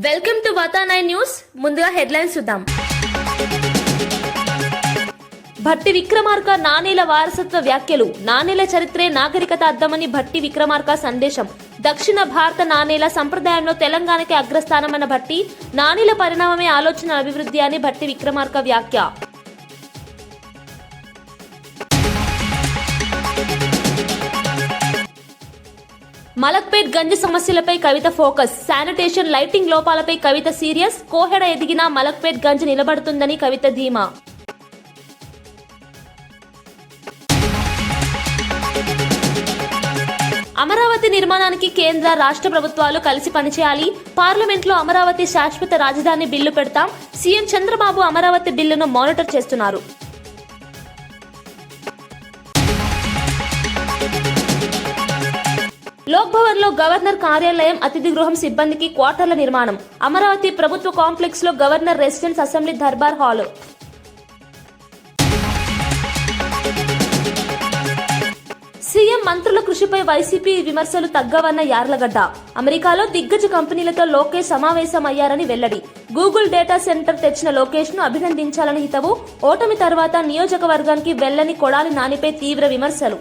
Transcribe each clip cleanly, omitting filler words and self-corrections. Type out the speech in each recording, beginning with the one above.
Welcome to వాతానాయ్ news. ముందుగా headlines చూద్దాం. భట్టి విక్రమార్క నాణేల వారసత్వ వ్యాఖ్యలు. నాణేల చరిత్రే నాగరికత అద్దమని భట్టి విక్రమార్క సందేశం. దక్షిణ భారత నాణేల సంప్రదాయంలో తెలంగాణకి అగ్రస్థానమైన భట్టి నాణేల పరిణామమే ఆలోచన అభివృద్ధి అని భట్టి విక్రమార్క వ్యాఖ్య. మలక్పేట్ గంజి సమస్యలపై కవిత ఫోకస్. శానిటేషన్ లైటింగ్ లోపాలపై కవిత సీరియస్. కోహెడ ఎదిగినా మలక్పేట్ గంజి నిలబడుతుందని కవిత ధీమా. అమరావతి నిర్మాణానికి కేంద్ర రాష్ట్ర ప్రభుత్వాలు కలిసి పనిచేయాలి. పార్లమెంట్లో అమరావతి శాశ్వత రాజధాని బిల్లు పెడతాం. సీఎం చంద్రబాబు అమరావతి బిల్లును మానిటర్ చేస్తున్నారు. లోక్ భవన్ లో గవర్నర్ కార్యాలయం, అతిథి గృహం సిబ్బందికి క్వార్టర్ల నిర్మాణం. అమరావతి ప్రభుత్వ కాంప్లెక్స్ లో governor residence, assembly Durbar hall. CM మంత్రుల కృషిపై వైసీపీ విమర్శలు తగ్గవన్న యార్లగడ్డ. అమెరికాలో దిగ్గజ కంపెనీలతో లోకేష్ సమావేశం అయ్యారని వెల్లడి. గూగుల్ డేటా సెంటర్ తెచ్చిన లోకేష్ ను అభినందించాలని హితవు. ఓటమి తర్వాత నియోజకవర్గానికి వెళ్లని కొడాలి నానిపై తీవ్ర విమర్శలు.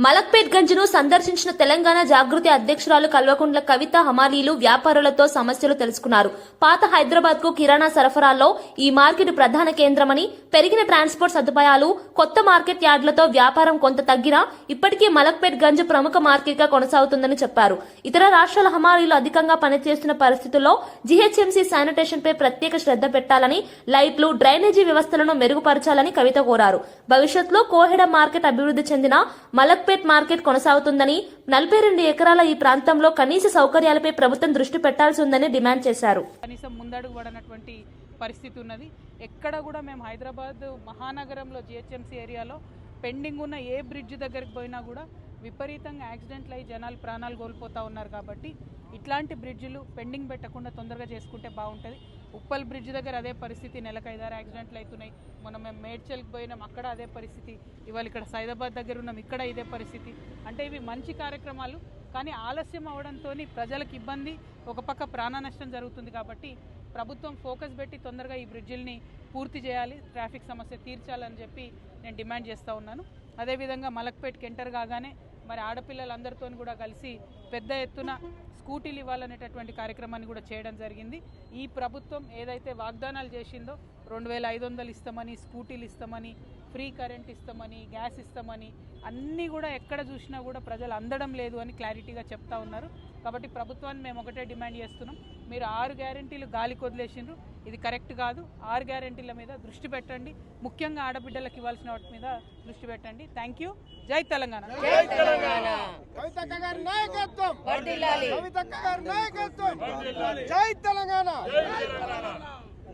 మలక్పేట్ గంజ్ను సందర్శించిన తెలంగాణ జాగృతి అధ్యక్షురాలు కల్వకుంట్ల కవిత హమాలీలు వ్యాపారులతో సమస్యలు తెలుసుకున్నారు. పాత హైదరాబాద్ కు కిరాణా సరఫరాలో ఈ మార్కెట్ ప్రధాన కేంద్రమని, పెరిగిన ట్రాన్స్పోర్ట్ సదుపాయాలు, కొత్త మార్కెట్ యార్డులతో వ్యాపారం కొంత తగ్గినా ఇప్పటికీ మలక్పేట్ గంజ్ ప్రముఖ మార్కెట్ గా కొనసాగుతుందని చెప్పారు. ఇతర రాష్ట్రాల హమాలీలు అధికంగా పనిచేస్తున్న పరిస్థితుల్లో జీహెచ్ఎంసీ శానిటేషన్ పై ప్రత్యేక శ్రద్ధ పెట్టాలని, లైట్లు, డ్రైనేజీ వ్యవస్థలను మెరుగుపరచాలని కవిత కోరారు. భవిష్యత్తులో కోహెడ మార్కెట్ అభివృద్ధి చెందిన మలక్పేట్ మార్కెట్ కొనసాగుతుందని, 42 ఎకరాల ఈ ప్రాంతంలో కనీస సౌకర్యాలపై ప్రభుత్వం దృష్టి పెట్టాల్సి ఉందని డిమాండ్ చేశారు. కనీసం ముందడుగు పడనటువంటి పరిస్థితి ఉన్నది. ఎక్కడ కూడా మేము హైదరాబాద్ మహానగరంలో జిహెచ్ఎంసీ ఏరియాలో పెండింగ్ ఉన్న ఏ బ్రిడ్జ్ దగ్గరికి పోయినా కూడా విపరీతంగా యాక్సిడెంట్లు అయ్యి జనాలు ప్రాణాలు కోల్పోతూ ఉన్నారు. కాబట్టి ఇట్లాంటి బ్రిడ్జిలు పెండింగ్ పెట్టకుండా తొందరగా చేసుకుంటే బాగుంటుంది. ఉప్పల్ బ్రిడ్జ్ దగ్గర అదే పరిస్థితి, నెలకు 5-6 యాక్సిడెంట్లు అవుతున్నాయి. మనం మేము మేడ్చల్కి పోయినాం, అక్కడ అదే పరిస్థితి. ఇవాళ ఇక్కడ సైదాబాద్ దగ్గర ఉన్నాం, ఇక్కడ ఇదే పరిస్థితి. అంటే ఇవి మంచి కార్యక్రమాలు, కానీ ఆలస్యం అవడంతో ప్రజలకు ఇబ్బంది, ఒక పక్క ప్రాణ నష్టం జరుగుతుంది. కాబట్టి ప్రభుత్వం ఫోకస్ పెట్టి తొందరగా ఈ బ్రిడ్జిల్ని పూర్తి చేయాలి, ట్రాఫిక్ సమస్య తీర్చాలని చెప్పి నేను డిమాండ్ చేస్తూ ఉన్నాను. అదేవిధంగా మలక్పేట్కి ఎంటర్ కాగానే మరి ఆడపిల్లలందరితో కూడా కలిసి పెద్ద ఎత్తున స్కూటీలు ఇవ్వాలనేటటువంటి కార్యక్రమాన్ని కూడా చేయడం జరిగింది. ఈ ప్రభుత్వం ఏదైతే వాగ్దానాలు చేసిందో 2500 ఇస్తామని, స్కూటీలు ఇస్తామని, ఫ్రీ కరెంట్ ఇస్తామని, గ్యాస్ ఇస్తామని, అన్నీ కూడా ఎక్కడ చూసినా కూడా ప్రజలు అందడం లేదు అని క్లారిటీగా చెప్తా ఉన్నారు. కాబట్టి ప్రభుత్వాన్ని మేము ఒకటే డిమాండ్ చేస్తున్నాం, మీరు 6 గ్యారెంటీలు గాలికి వదిలేసిండ్రు, ఇది కరెక్ట్ కాదు. 6 గ్యారెంటీల మీద దృష్టి పెట్టండి, ముఖ్యంగా ఆడబిడ్డలకు ఇవ్వాల్సిన వాటి మీద దృష్టి పెట్టండి. Thank you. జై తెలంగాణ.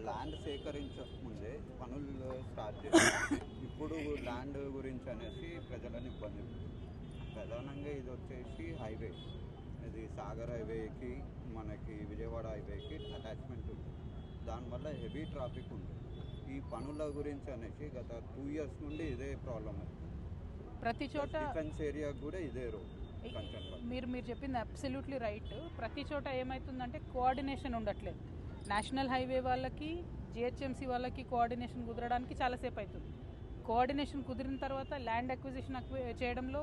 ల్యాండ్ సేకరించక ముందే పనులు స్టార్ట్ చేశారు. ఇప్పుడు ల్యాండ్ గురించి అనేసి ప్రజలను ఇబ్బంది. ప్రధానంగా ఇది వచ్చేసి హైవే, ఇది సాగర్ హైవేకి మనకి విజయవాడ హైవేకి అటాచ్మెంట్ ఉంది. దానివల్ల హెవీ ట్రాఫిక్ ఉంది. ఈ పనుల గురించి అనేసి గత 2 years నుండి ఇదే ప్రాబ్లం. ప్రతి చోట డిఫెన్స్ ఏరియా కూడా ఇదే రోడ్. మీరు చెప్పింది అబ్సల్యూట్లీ రైట్. ప్రతి చోట ఏమవుతుందంటే కోఆర్డినేషన్ ఉండట్లేదు. నేషనల్ హైవే వాళ్ళకి, జిహెచ్ఎంసీ వాళ్ళకి కోఆర్డినేషన్ కుదరడానికి చాలాసేపు అవుతుంది. కోఆర్డినేషన్ కుదిరిన తర్వాత ల్యాండ్ అక్విజిషన్ చేయడంలో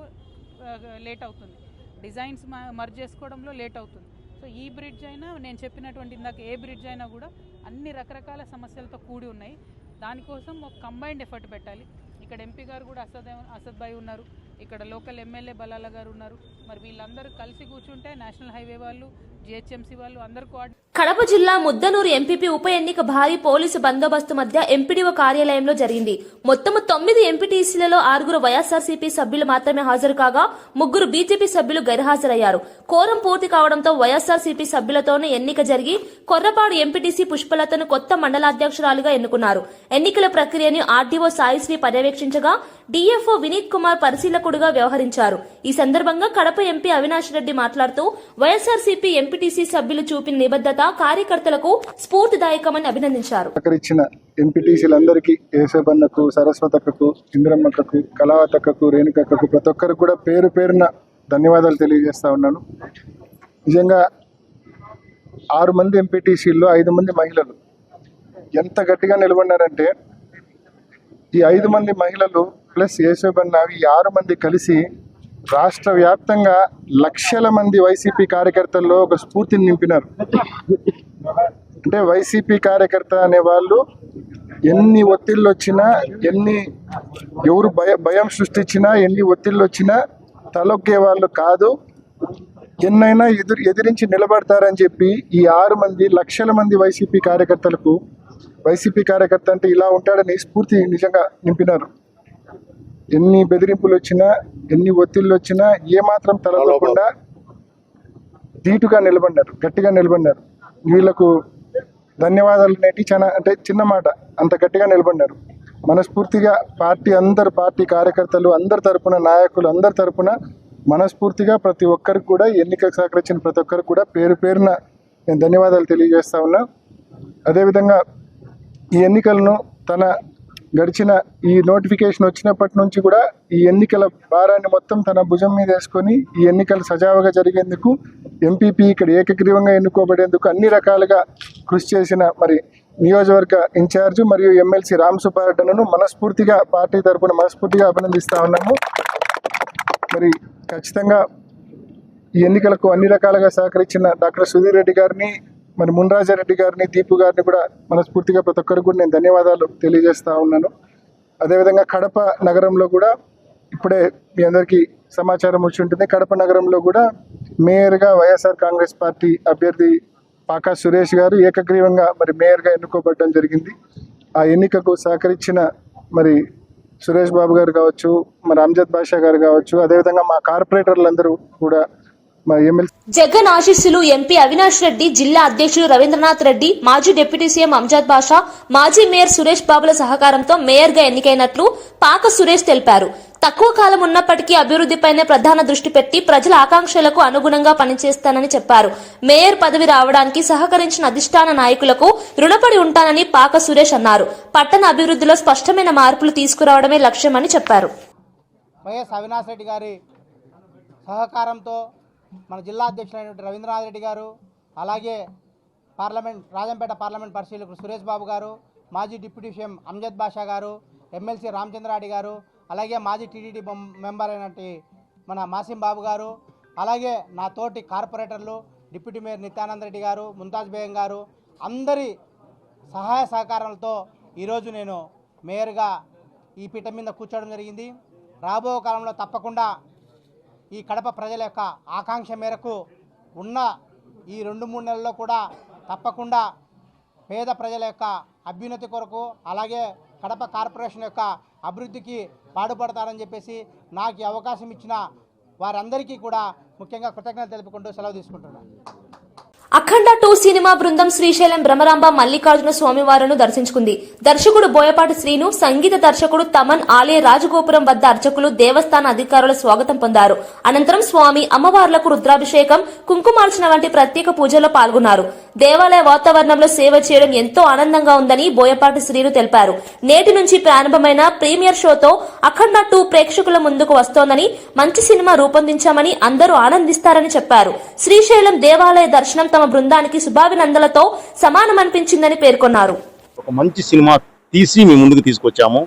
లేట్ అవుతుంది, డిజైన్స్ మర్జ్ చేసుకోవడంలో లేట్ అవుతుంది. సో ఈ బ్రిడ్జ్ అయినా, నేను చెప్పినటువంటి ఇందాక ఏ బ్రిడ్జ్ అయినా కూడా అన్ని రకరకాల సమస్యలతో కూడి ఉన్నాయి. దానికోసం ఒక కంబైన్డ్ ఎఫర్ట్ పెట్టాలి. ఇక్కడ ఎంపీ గారు కూడా అసద్ భాయ్ ఉన్నారు, ఇక్కడ లోకల్ ఎమ్మెల్యే బలాల గారు ఉన్నారు. మరి వీళ్ళందరూ కలిసి కూర్చుంటే నేషనల్ హైవే వాళ్ళు, జిహెచ్ఎంసీ వాళ్ళు అందరూ కడప జిల్లా ముద్దనూరు ఎంపీపీ ఉప ఎన్నిక భారీ పోలీసు బందోబస్తు మధ్య ఎంపీడీఓ కార్యాలయంలో జరిగింది. మొత్తము 9 ఎంపీటీసీలలో 6 వైఎస్ఆర్సీపీ సభ్యులు మాత్రమే హాజరు కాగా 3 బీజేపీ సభ్యులు గైర్హాజరయ్యారు. కోరం పూర్తి కావడంతో వైఎస్ఆర్సీపీ సభ్యులతోనే ఎన్నిక జరిగి కొర్రపాడు ఎంపీటీసీ పుష్పలతను కొత్త మండలాధ్యక్షురాలుగా ఎన్నుకున్నారు. ఎన్నికల ప్రక్రియను ఆర్డీఓ సాయిశ్రీ పర్యవేక్షించగా డీఎఫ్ఓ వినీత్ కుమార్ పరిశీలకుడుగా వ్యవహరించారు. ఈ సందర్భంగా కడప ఎంపీ అవినాష్ రెడ్డి మాట్లాడుతూ వైఎస్ఆర్సీపీ ఎంపీటీసీ సభ్యులు చూపిన నిబద్ధత కార్యకర్తలకు స్ఫూర్తిదాయకమని అభినందించారు. ఎంపీటీసీలందరికీ, ఏసేబన్నకు, సరస్వతక్కకు, ఇంద్రమ్మక్కకు, కళావతక్కకు, రేణుకక్కకు, ప్రతి ఒక్కరికి కూడా పేరు పేరున ధన్యవాదాలు తెలియజేస్తా ఉన్నాను. నిజంగా 6 మంది ఎంపీటీసీల్లో 5 మంది మహిళలు ఎంత గట్టిగా నిలబడినారంటే, ఈ 5 మంది మహిళలు ప్లస్ యేసోబన్నావి 6 మంది కలిసి రాష్ట్ర వ్యాప్తంగా లక్షల మంది వైసీపీ కార్యకర్తల్లో ఒక స్ఫూర్తిని నింపినారు. అంటే వైసీపీ కార్యకర్త అనే వాళ్ళు ఎన్ని ఒత్తిళ్ళు వచ్చినా, ఎవరు భయం సృష్టించినా, ఎన్ని ఒత్తిళ్ళు వచ్చినా తలొగ్గే వాళ్ళు కాదు, ఎన్నైనా ఎదిరించి నిలబడతారని చెప్పి ఈ 6 మంది లక్షల మంది వైసీపీ కార్యకర్తలకు, వైసీపీ కార్యకర్త అంటే ఇలా ఉంటాడని స్ఫూర్తి నిజంగా నింపినారు. ఎన్ని బెదిరింపులు వచ్చినా, ఎన్ని ఒత్తిళ్ళు వచ్చినా ఏమాత్రం తలపకుండా ధీటుగా నిలబడినారు, గట్టిగా నిలబడినారు. వీళ్ళకు ధన్యవాదాలు అనేటి అంటే చిన్న మాట, అంత గట్టిగా నిలబడినారు. మనస్ఫూర్తిగా పార్టీ కార్యకర్తలు అందరి తరపున, నాయకులు అందరి తరపున మనస్ఫూర్తిగా ప్రతి ఒక్కరికి కూడా, ఎన్నికలకు సహకరించిన ప్రతి ఒక్కరికి కూడా పేరు పేరున నేను ధన్యవాదాలు తెలియజేస్తా ఉన్నా. అదేవిధంగా ఈ ఎన్నికలను గడిచిన ఈ నోటిఫికేషన్ వచ్చినప్పటి నుంచి కూడా ఈ ఎన్నికల భారాన్ని మొత్తం తన భుజం మీద వేసుకొని ఈ ఎన్నికలు సజావుగా జరిగేందుకు, ఎంపీపీ ఇక్కడ ఏకగ్రీవంగా ఎన్నుకోబడేందుకు అన్ని రకాలుగా కృషి చేసిన నియోజకవర్గ ఇన్ఛార్జి మరియు ఎమ్మెల్సీ రామ్ సుబ్బారెడ్డిను మనస్ఫూర్తిగా పార్టీ తరఫున మనస్ఫూర్తిగా అభినందిస్తా ఉన్నాము. ఖచ్చితంగా ఈ ఎన్నికలకు అన్ని రకాలుగా సహకరించిన డాక్టర్ సుధీర్ రెడ్డి గారిని, మున్రాజారెడ్డి గారిని, దీపు గారిని కూడా మనస్ఫూర్తిగా ప్రతి ఒక్కరికి కూడా నేను ధన్యవాదాలు తెలియజేస్తా ఉన్నాను. అదేవిధంగా కడప నగరంలో కూడా ఇప్పుడే మీ అందరికీ సమాచారం వచ్చి ఉంటుంది. కడప నగరంలో కూడా మేయర్గా వైఎస్ఆర్ కాంగ్రెస్ పార్టీ అభ్యర్థి పాకా సురేష్ గారు ఏకగ్రీవంగా మేయర్గా ఎన్నుకోబడడం జరిగింది. ఆ ఎన్నికకు సహకరించిన సురేష్ బాబు గారు కావచ్చు, అమ్జద్ బాషా గారు కావచ్చు, అదేవిధంగా మా కార్పొరేటర్లందరూ కూడా ఎమ్మెల్సీ జగన్ ఆశీస్సులు ఎంపీ అవినాష్ రెడ్డి, జిల్లా అధ్యక్షులు రవీంద్రనాథ్ రెడ్డి, మాజీ డిప్యూటీ సీఎం అమ్జద్ బాషా, మాజీ మేయర్ సురేష్ బాబుల సహకారంతో మేయర్గా ఎన్నికైనట్లు పాక సురేష్ తెలిపారు. తక్కువ కాలం ఉన్నప్పటికీ అభివృద్ధిపైనే ప్రధాన దృష్టి పెట్టి ప్రజల ఆకాంక్షలకు అనుగుణంగా పనిచేస్తానని చెప్పారు. మేయర్ పదవి రావడానికి సహకరించిన అధిష్టాన నాయకులకు రుణపడి ఉంటానని పాక సురేష్ అన్నారు. పట్టణ అభివృద్ధిలో స్పష్టమైన మార్పులు తీసుకురావడమే లక్ష్యమని చెప్పారు. వైఎస్ అవినాష్ రెడ్డి గారి సహకారంతో మన జిల్లా అధ్యక్షులైనటువంటి రవీంద్రనాథ్ రెడ్డి గారు, అలాగే రాజంపేట పార్లమెంట్ పరిశీలకులు సురేష్ బాబు గారు, మాజీ డిప్యూటీ సీఎం అమ్జద్ బాషా గారు, ఎమ్మెల్సీ రామచంద్రారెడ్డి గారు, అలాగే మాజీ టీటీడీ మెంబర్ అయినటువంటి మన మాసిం బాబు గారు, అలాగే నా తోటి కార్పొరేటర్లు డిప్యూటీ మేయర్ నిత్యానంద రెడ్డి గారు, ముంతాజ్ బేగం గారు, అందరి సహాయ సహకారాలతో ఈరోజు నేను మేయర్గా ఈ పీఠం మీద కూర్చోవడం జరిగింది. రాబో కాలంలో తప్పకుండా ఈ కడప ప్రజల యొక్క ఆకాంక్ష మేరకు ఉన్న ఈ 2-3 నెలల్లో కూడా తప్పకుండా పేద ప్రజల యొక్క అభ్యున్నతి కొరకు, అలాగే కడప కార్పొరేషన్ యొక్క అభివృద్ధికి పాటుపడతారని చెప్పేసి నాకు ఈ అవకాశం ఇచ్చిన వారందరికీ కూడా ముఖ్యంగా కృతజ్ఞతలు తెలుపుకుంటూ సెలవు తీసుకుంటున్నాను. అఖండ 2 సినిమా బృందం శ్రీశైలం భ్రమరాంబ మల్లికార్జున స్వామివారును దర్శించుకుంది. దర్శకుడు బోయపాటి శ్రీను, సంగీత దర్శకుడు తమన్ ఆలయ రాజగోపురం వద్ద అర్చకులు, దేవస్థాన అధికారుల స్వాగతం పొందారు. అనంతరం స్వామి అమ్మవార్లకు రుద్రాభిషేకం, కుంకుమార్చన వంటి ప్రత్యేక పూజల్లో పాల్గొన్నారు. దేవాలయ వాతావరణంలో సేవ చేయడం ఎంతో ఆనందంగా ఉందని బోయపాటి శ్రీను తెలిపారు. నేటి నుంచి ప్రారంభమైన ప్రీమియర్ షోతో అఖండ 2 ప్రేక్షకుల ముందుకు వస్తోందని, మంచి సినిమా రూపొందించామని, అందరూ ఆనందిస్తారని చెప్పారు. శ్రీశైలం దేవాలయ దర్శనం తమ బృందానికి శుభాభినందనలతో సమానమనిపించిందని పేర్కొన్నారు. ఒక మంచి సినిమా తీసి మీ ముందుకు తీసుకొచ్చాము.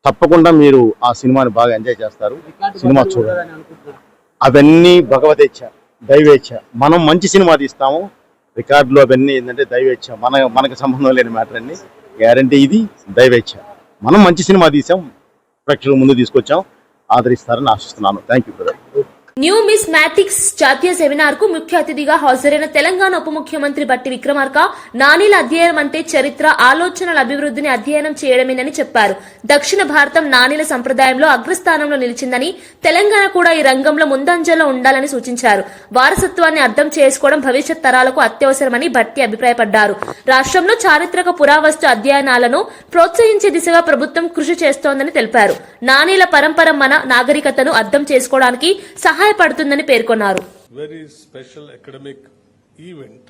తప్పకుండా మీరు ఆ సినిమాని బాగా ఎంజాయ్ చేస్తారు. సినిమా చూడండి. అవన్నీ భగవదేచ్ఛ, దైవేచ్ఛ. మనం మంచి సినిమా తీస్తాము. రికార్డులు అవన్నీ ఏంటంటే దైవేచ్ఛ, మనకు సంబంధం లేని మ్యాటర్ అన్ని. గ్యారంటీ ఇది దైవేచ్ఛ. మనం మంచి సినిమా తీసాం, ప్రేక్షకుల ముందు తీసుకొచ్చాం, ఆదరిస్తారని ఆశిస్తున్నాను. Thank you brother. Numismatics జాతీయ సెమినార్ కు ముఖ్య అతిథిగా హాజరైన తెలంగాణ ఉప ముఖ్యమంత్రి బట్టి విక్రమార్క, నాణీల అధ్యయనం అంటే చరిత్ర, ఆలోచనల అభివృద్ధిని అధ్యయనం చేయడమేనని చెప్పారు. దక్షిణ భారతం నాణీల సంప్రదాయంలో అగ్రస్థానంలో నిలిచిందని, తెలంగాణ కూడా ఈ రంగంలో ముందంజలో ఉండాలని సూచించారు. వారసత్వాన్ని అర్థం చేసుకోవడం భవిష్యత్ తరాలకు అత్యవసరమని బట్టి అభిప్రాయపడ్డారు. రాష్ట్రంలో చారిత్రక పురావస్తు అధ్యయనాలను ప్రోత్సహించే దిశగా ప్రభుత్వం కృషి చేస్తోందని తెలిపారు. నాణీల పరంపర మన నాగరికతను అర్థం చేసుకోవడానికి సహాయపడుతుందని పేర్కొన్నారు. Very special academic event,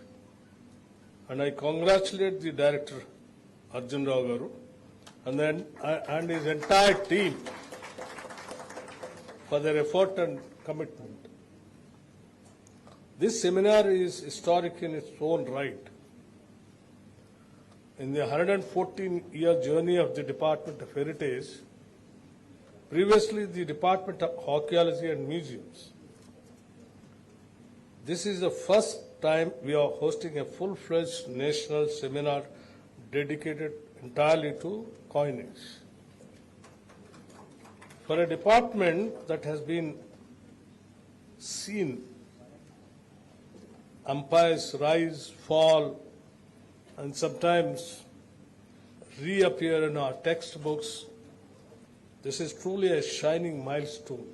and I congratulate the director Arjun Rao Garu and his entire team for their effort and commitment. This seminar is historic in its own right. In the 114-year journey of the Department of Heritage, previously the Department of Archaeology and Museums, this is the first time we are hosting a full-fledged national seminar dedicated entirely to coinage. For a department that has been seen empires rise, fall, and sometimes reappear in our textbooks, this is truly a shining milestone.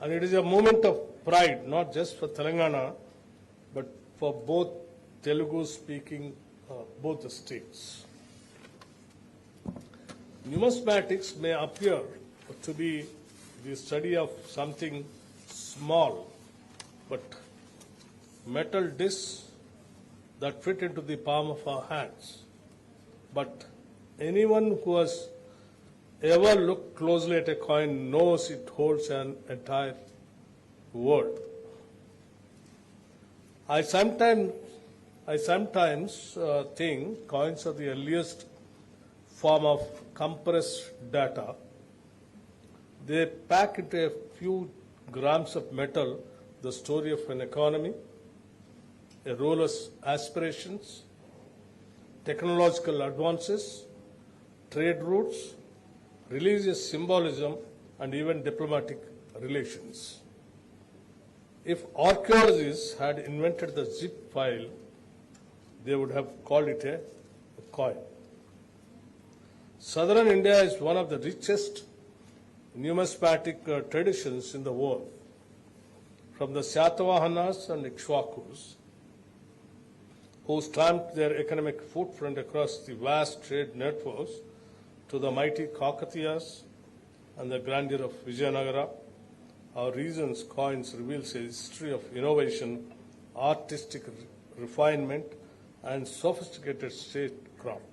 And it is a moment of pride, not just for Telangana, but for both Telugu-speaking, both the states. Numismatics may appear to be the study of something small, but metal discs that fit into the palm of our hands. But anyone who has ever looked closely at a coin knows it holds an entire world. I sometimes think coins are the earliest form of compressed data. They pack into a few grams of metal the story of an economy, a ruler's aspirations, technological advances, trade routes, religious symbolism, and even diplomatic relations. If archaeologists had invented the zip file, they would have called it a coin. Southern India is one of the richest numismatic traditions in the world. From the Satavahanas and Ikshwakus, who stamped their economic footprint across the vast trade networks, to the mighty Kakatiyas and the grandeur of Vijayanagara, our region's coins reveals a history of innovation, artistic refinement, and sophisticated statecraft.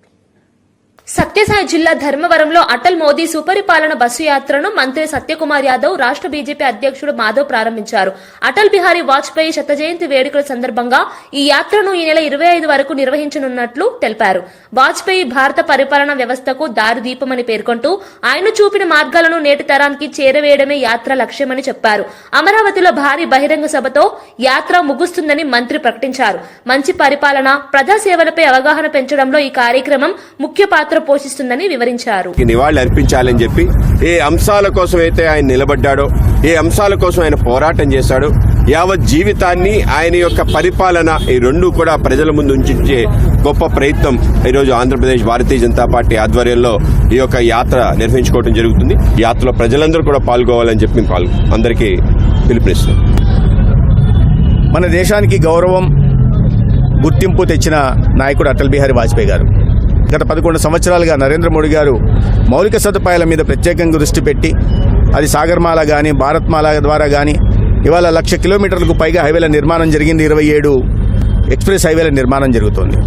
Sathya Sai జిల్లా ధర్మవరంలో అటల్ మోదీ సుపరిపాలన bus యాత్రను మంత్రి సత్యకుమార్ యాదవ్ రాష్ట్ర BJP అధ్యక్షుడు మాధవ్ ప్రారంభించారు. అటల్ బిహారీ వాజ్పేయి శత జయంతి వేడుకల సందర్భంగా ఈ యాత్రను ఈ నెల 25 వరకు నిర్వహించనున్నట్లు తెలిపారు. వాజ్పేయి భారత పరిపాలనా వ్యవస్థకు దారిదీపమని పేర్కొంటూ ఆయన చూపిన మార్గాలను నేటి తరానికి చేరవేయడమే యాత్ర లక్ష్యమని చెప్పారు. అమరావతిలో భారీ బహిరంగ సభతో యాత్ర ముగుస్తుందని మంత్రి ప్రకటించారు. మంచి పరిపాలన, ప్రజాసేవలపై అవగాహన పెంచడంలో ఈ కార్యక్రమం ముఖ్య పాత్ర పోషిస్తుందని వివరించారు. నివాళులు అర్పించాలని చెప్పి ఏ అంశాల కోసం అయితే ఆయన నిలబడ్డాడో, ఏ అంశాల కోసం ఆయన పోరాటం చేశాడో, యావత్ జీవితాన్ని ఆయన యొక్క పరిపాలన ఈ రెండు కూడా ప్రజల ముందు ఉంచే గొప్ప ప్రయత్నం ఈరోజు ఆంధ్రప్రదేశ్ భారతీయ జనతా పార్టీ ఆధ్వర్యంలో ఈ యొక్క యాత్ర నిర్వహించుకోవడం జరుగుతుంది. ఈ యాత్రలో ప్రజలందరూ కూడా పాల్గొవాలని చెప్పి అందరికీ పిలుపునిస్తున్నాం. మన దేశానికి గౌరవం, గుర్తింపు తెచ్చిన నాయకుడు అటల్ బిహారీ వాజ్పేయి గారు. గత 11 సంవత్సరాలుగా నరేంద్ర మోడీ గారు మౌలిక సదుపాయాల మీద ప్రత్యేకంగా దృష్టి పెట్టి, అది సాగర్మాల కానీ భారత్మాల ద్వారా కానీ ఇవాళ 1,00,000 కిలోమీటర్లకు పైగా హైవేల నిర్మాణం జరిగింది. 27 ఎక్స్ప్రెస్ హైవేల నిర్మాణం జరుగుతోంది.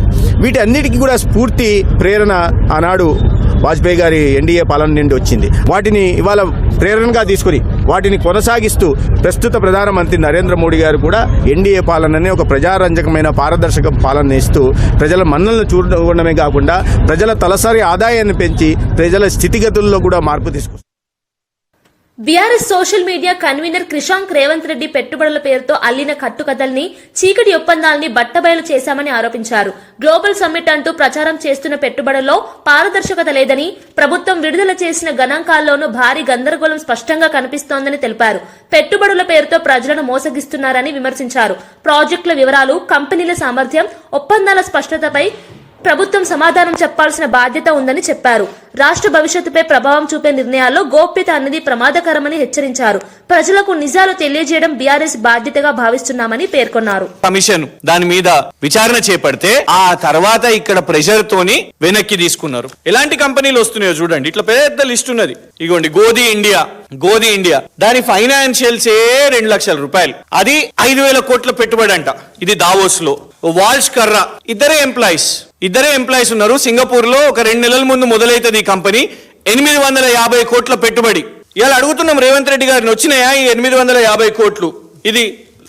వీటి అన్నిటికీ కూడా స్ఫూర్తి, ప్రేరణ ఆనాడు వాజ్పేయి గారి ఎన్డీఏ పాలన నుండి వచ్చింది. వాటిని ఇవాళ ప్రేరణగా తీసుకుని వాటిని కొనసాగిస్తూ ప్రస్తుత ప్రధానమంత్రి నరేంద్ర మోడీ గారు కూడా ఎన్డీఏ పాలనని ఒక ప్రజారంజకమైన పారదర్శక పాలన ఇస్తూ ప్రజల మన్నలను చూడడమే కాకుండా ప్రజల తలసరి ఆదాయాన్ని పెంచి ప్రజల స్థితిగతుల్లో కూడా మార్పు తీసుకొస్తారు. BRS social media convener Krishank Revanth Reddy పెట్టుబడుల పేరుతో అల్లిన కట్టుకథల్ని, చీకటి ఒప్పందాల్ని బట్టబయలు చేశామని ఆరోపించారు. గ్లోబల్ సమ్మిట్ అంటూ ప్రచారం చేస్తున్న పెట్టుబడుల్లో పారదర్శకత లేదని, ప్రభుత్వం విడుదల చేసిన గణాంకాల్లోనూ భారీ గందరగోళం స్పష్టంగా కనిపిస్తోందని తెలిపారు. పెట్టుబడుల పేరుతో ప్రజలను మోసగిస్తున్నారని విమర్శించారు. ప్రాజెక్టుల వివరాలు, కంపెనీల సామర్థ్యం, ఒప్పందాల స్పష్టతపై ప్రభుత్వం సమాధానం చెప్పాల్సిన బాధ్యత ఉందని చెప్పారు. రాష్ట్ర భవిష్యత్తుపై ప్రభావం చూపే నిర్ణయాల్లో గోప్యత అన్నది ప్రమాదకరమని హెచ్చరించారు. ప్రజలకు నిజాలు తెలియజేయడం బీఆర్ఎస్ బాధ్యతగా భావిస్తున్నామని పేర్కొన్నారు. కమిషన్ దాని మీద విచారణ చేపడితే ఆ తర్వాత ఇక్కడ ప్రెషర్ తోని వెనక్కి తీసుకున్నారు. ఎలాంటి కంపెనీలు వస్తున్నాయో చూడండి. ఇట్లా పెద్ద లిస్ట్ ఉన్నది. ఇగోండి, గోధి ఇండియా దాని ఫైనాన్షియల్స్ 2 లక్షల రూపాయలు, అది 5,000 కోట్ల పెట్టుబడి అంట. ఇది దావోస్ లో. వాల్ష్ కర్రా ఇద్దరే ఎంప్లాయీస్ ఉన్నారు. సింగపూర్ లో ఒక 2 నెలల ముందు మొదలైతుంది ఈ కంపెనీ. 850 కోట్ల పెట్టుబడి. ఇవాళ అడుగుతున్నాం రేవంత్ రెడ్డి గారిని, వచ్చినాయా ఈ 850 కోట్లు? ఇది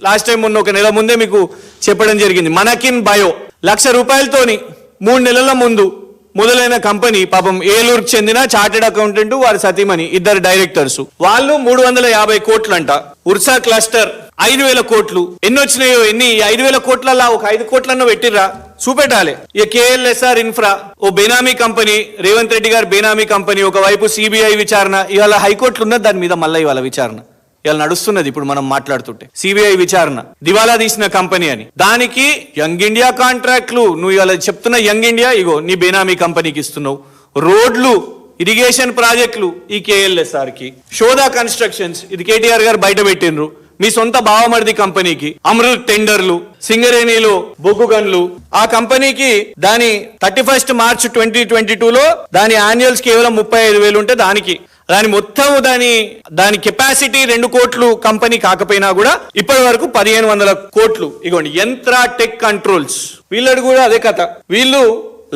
లాస్ట్ టైం మొన్న ఒక నెల ముందే మీకు చెప్పడం జరిగింది. మనకిన్ బయో 1,00,000 రూపాయలతోని 3 నెలల ముందు మొదలైన కంపెనీ, పాపం ఏలూరుకు చెందిన చార్టెడ్ అకౌంటెంట్ వారి సతీమణి, 2 డైరెక్టర్స్, వాళ్ళు 350 కోట్లంట. ఉర్సా క్లస్టర్ 5,000 కోట్లు. ఎన్ని వచ్చినాయో, ఎన్ని 5,000 కోట్లలో ఒక 5 కోట్లన్నా పెట్టిర్రా చూపెట్టాలి. ఇక KLSR ఇన్ఫ్రా ఓ బేనామీ కంపెనీ, రేవంత్ రెడ్డి గారు బేనామీ కంపెనీ, ఒకవైపు CBI విచారణ, ఇవాళ హైకోర్టులు ఉన్నది దాని మీద మళ్ళీ ఇవాళ విచారణ ఇలా నడుస్తున్నది. ఇప్పుడు మనం మాట్లాడుతుంటే CBI విచారణ, దివాలా తీసిన కంపెనీ అని, దానికి యంగ్ ఇండియా కాంట్రాక్ట్లు, నువ్వు ఇవాళ చెప్తున్న యంగ్ ఇండియా ఇగో నీ బేనామీ కంపెనీకి ఇస్తున్నావు. రోడ్లు, ఇరిగేషన్ ప్రాజెక్టులు ఈ KLSR కి. శోధా కన్స్ట్రక్షన్స్ ఇది KTR గారు బయట పెట్టినరు, మీ సొంత బావమరిది కంపెనీకి. అమృత్ టెండర్లు, సింగరేణిలో బొగ్గు గన్లు, ఆ కంపెనీకి దాని 31 మార్చ్ 2022లో దాని యాన్యువల్స్ కేవలం 35,000 ఉంటే దాని మొత్తం దాని కెపాసిటీ 2 కోట్లు కంపెనీ కాకపోయినా కూడా ఇప్పటి వరకు 1,500 కోట్లు. ఇగోండి యంత్రా టెక్ కంట్రోల్స్, వీళ్ళది కూడా అదే కథ. వీళ్ళు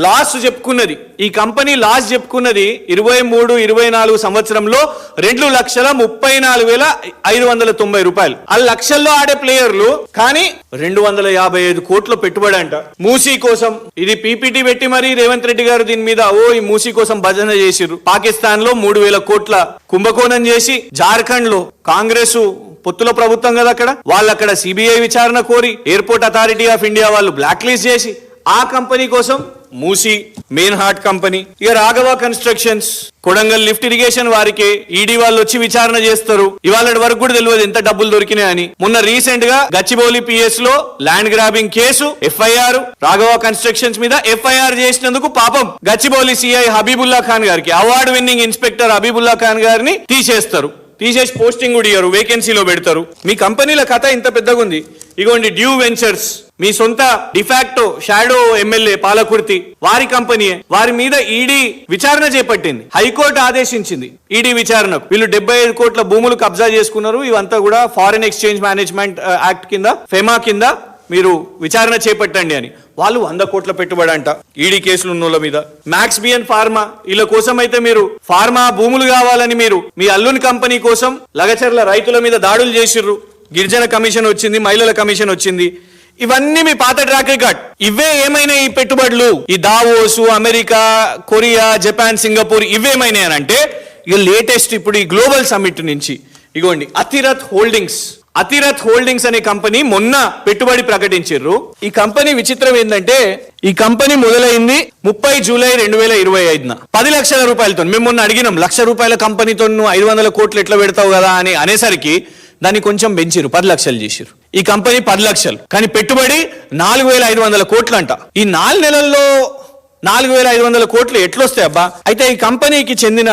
లాస్ చెప్పుకున్నది, ఈ కంపెనీ లాస్ చెప్పుకున్నది 23-24 సంవత్సరంలో 2,34,590 రూపాయలు. ఆ లక్షల్లో ఆడే ప్లేయర్లు, కానీ 255 కోట్ల పెట్టుబడి అంట మూసీ కోసం. ఇది PPT పెట్టి మరి రేవంత్ రెడ్డి గారు దీని మీద ఈ మూసీ కోసం భజన చేసిర్రు. పాకిస్తాన్ లో 3,000 కోట్ల కుంభకోణం చేసి, జార్ఖండ్ లో కాంగ్రెస్ పొత్తుల ప్రభుత్వం కదా అక్కడ, వాళ్ళు అక్కడ CBI విచారణ కోరి ఎయిర్పోర్ట్ అథారిటీ ఆఫ్ ఇండియా వాళ్ళు బ్లాక్ లిస్ట్ చేసి ఆ కంపెనీ కోసం మూసీ, మెయిన్ హార్ట్ కంపెనీ. ఇక Raghava constructions, Kodangal lift irrigation వారికి ED వాళ్ళు వచ్చి విచారణ చేస్తారు. ఇవాళ వరకు కూడా తెలియదు ఎంత డబ్బులు దొరికినాయని. మొన్న రీసెంట్ గా గచ్చిబౌలి PS లో land grabbing case FIR, Raghava constructions మీద FIR చేసినందుకు పాపం గచ్చిబౌలి CI హబీబుల్లా ఖాన్ గారికి, award winning inspector Habibullah Khan గారిని తీసేసి పోస్టింగ్ కూడా ఇయ్యరు, వేకెన్సీలో పెడతారు. మీ కంపెనీల కథ ఇంత పెద్దగా ఉంది. ఇగోండి డ్యూ వెంచర్స్, మీ సొంత డిఫాక్టో షాడో MLA పాలకుర్తి వారి కంపెనీ, వారి మీద ED విచారణ చేపట్టింది. హైకోర్టు ఆదేశించింది ED విచారణకు. వీళ్ళు 75 కోట్ల భూములు కబ్జా చేసుకున్నారు. ఇవంతా కూడా ఫారిన్ ఎక్స్చేంజ్ మేనేజ్మెంట్ యాక్ట్ కింద, ఫెమా కింద మీరు విచారణ చేపట్టండి అని. వాళ్ళు 100 కోట్ల పెట్టుబడి అంట ED కేసులు ఉన్నోళ్ళ మీద. మ్యాక్స్ బియన్ ఫార్మా, వీళ్ళ కోసం అయితే మీరు ఫార్మా భూములు కావాలని మీరు మీ అల్లుని కంపెనీ కోసం లగచర్ల రైతుల మీద దాడులు చేసిర్రు. గిరిజన కమిషన్ వచ్చింది, మహిళల కమిషన్ వచ్చింది. ఇవన్నీ మీ పాత ట్రాక్ రికార్డ్. ఇవే ఏమైనా ఈ పెట్టుబడులు, ఈ Davos, America, Korea, Japan, Singapore ఇవేమైనా అంటే ఇక లేటెస్ట్ ఇప్పుడు ఈ గ్లోబల్ సమ్మిట్ నుంచి ఇగోండి అతిరథ్ హోల్డింగ్స్ అనే కంపెనీ మొన్న పెట్టుబడి ప్రకటించారు. ఈ కంపెనీ విచిత్రం ఏంటంటే, ఈ కంపెనీ మొదలైంది 30 జూలై 2025న 10 లక్షల రూపాయలతో. మేము మొన్న అడిగినాం, 1,00,000 రూపాయల కంపెనీతో నువ్వు 500 కోట్లు ఎట్లా పెడతావు కదా అని అనేసరికి దాన్ని కొంచెం పెంచిరు, 10 లక్షలు చేసిరు. ఈ కంపెనీ 10 లక్షలు, కానీ పెట్టుబడి 4,500 కోట్లు అంట. ఈ 4 నెలల్లో 4,500 కోట్లు ఎట్లొస్తాయి అబ్బా? అయితే ఈ కంపెనీకి చెందిన